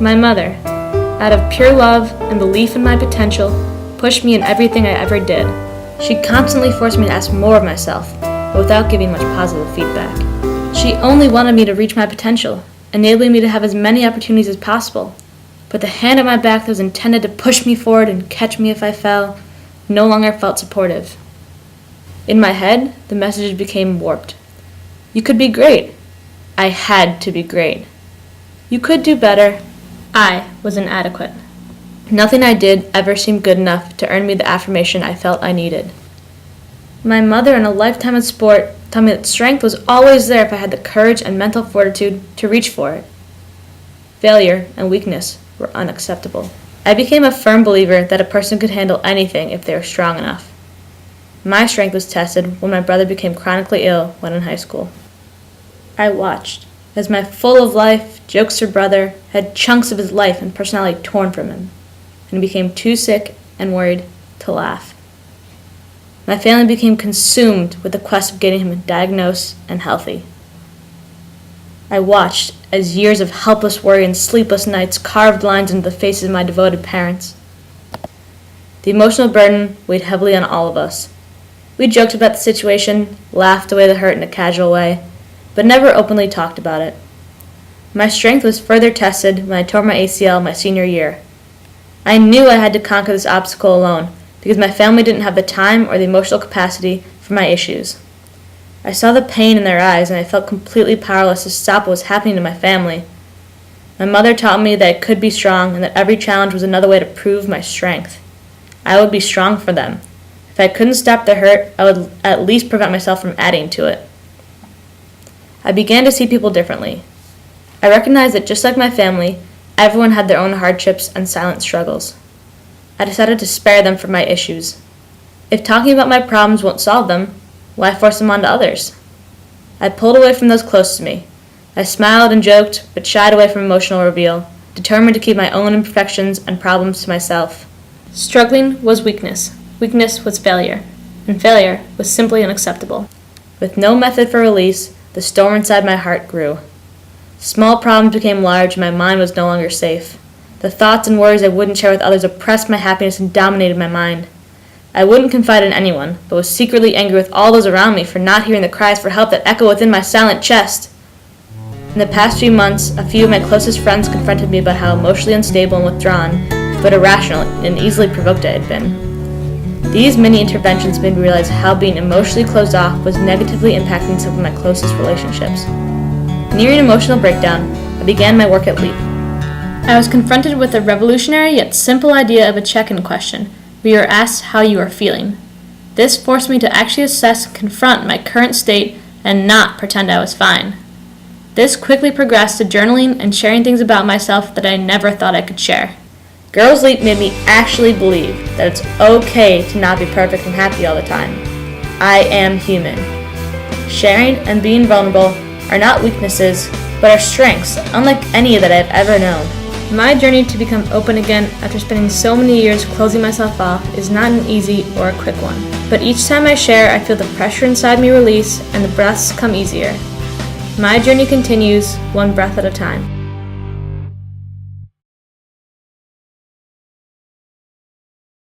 My mother, out of pure love and belief in my potential, pushed me in everything I ever did. She constantly forced me to ask more of myself, but without giving much positive feedback. She only wanted me to reach my potential, enabling me to have as many opportunities as possible. But the hand at my back that was intended to push me forward and catch me if I fell no longer felt supportive. In my head, the message became warped. You could be great. I had to be great. You could do better. I was inadequate. Nothing I did ever seemed good enough to earn me the affirmation I felt I needed. My mother and a lifetime of sport taught me that strength was always there if I had the courage and mental fortitude to reach for it. Failure and weakness were unacceptable. I became a firm believer that a person could handle anything if they were strong enough. My strength was tested when my brother became chronically ill when in high school. I watched as my full-of-life, jokester brother had chunks of his life and personality torn from him, and he became too sick and worried to laugh. My family became consumed with the quest of getting him diagnosed and healthy. I watched as years of helpless worry and sleepless nights carved lines into the faces of my devoted parents. The emotional burden weighed heavily on all of us. We joked about the situation, laughed away the hurt in a casual way, but never openly talked about it. My strength was further tested when I tore my ACL my senior year. I knew I had to conquer this obstacle alone because my family didn't have the time or the emotional capacity for my issues. I saw the pain in their eyes and I felt completely powerless to stop what was happening to my family. My mother taught me that I could be strong and that every challenge was another way to prove my strength. I would be strong for them. If I couldn't stop the hurt, I would at least prevent myself from adding to it. I began to see people differently. I recognized that just like my family, everyone had their own hardships and silent struggles. I decided to spare them from my issues. If talking about my problems won't solve them, why force them onto others? I pulled away from those close to me. I smiled and joked, but shied away from emotional reveal, determined to keep my own imperfections and problems to myself. Struggling was weakness. Weakness was failure. And failure was simply unacceptable. With no method for release, the storm inside my heart grew. Small problems became large and my mind was no longer safe. The thoughts and worries I wouldn't share with others oppressed my happiness and dominated my mind. I wouldn't confide in anyone, but was secretly angry with all those around me for not hearing the cries for help that echo within my silent chest. In the past few months, a few of my closest friends confronted me about how emotionally unstable and withdrawn, but irrational and easily provoked I had been. These mini interventions made me realize how being emotionally closed off was negatively impacting some of my closest relationships. Nearing emotional breakdown, I began my work at LEAP. I was confronted with a revolutionary yet simple idea of a check-in question, where you are asked how you are feeling. This forced me to actually assess and confront my current state and not pretend I was fine. This quickly progressed to journaling and sharing things about myself that I never thought I could share. Girls Leap made me actually believe that it's okay to not be perfect and happy all the time. I am human. Sharing and being vulnerable are not weaknesses, but are strengths, unlike any that I've ever known. My journey to become open again after spending so many years closing myself off is not an easy or a quick one. But each time I share, I feel the pressure inside me release and the breaths come easier. My journey continues, one breath at a time.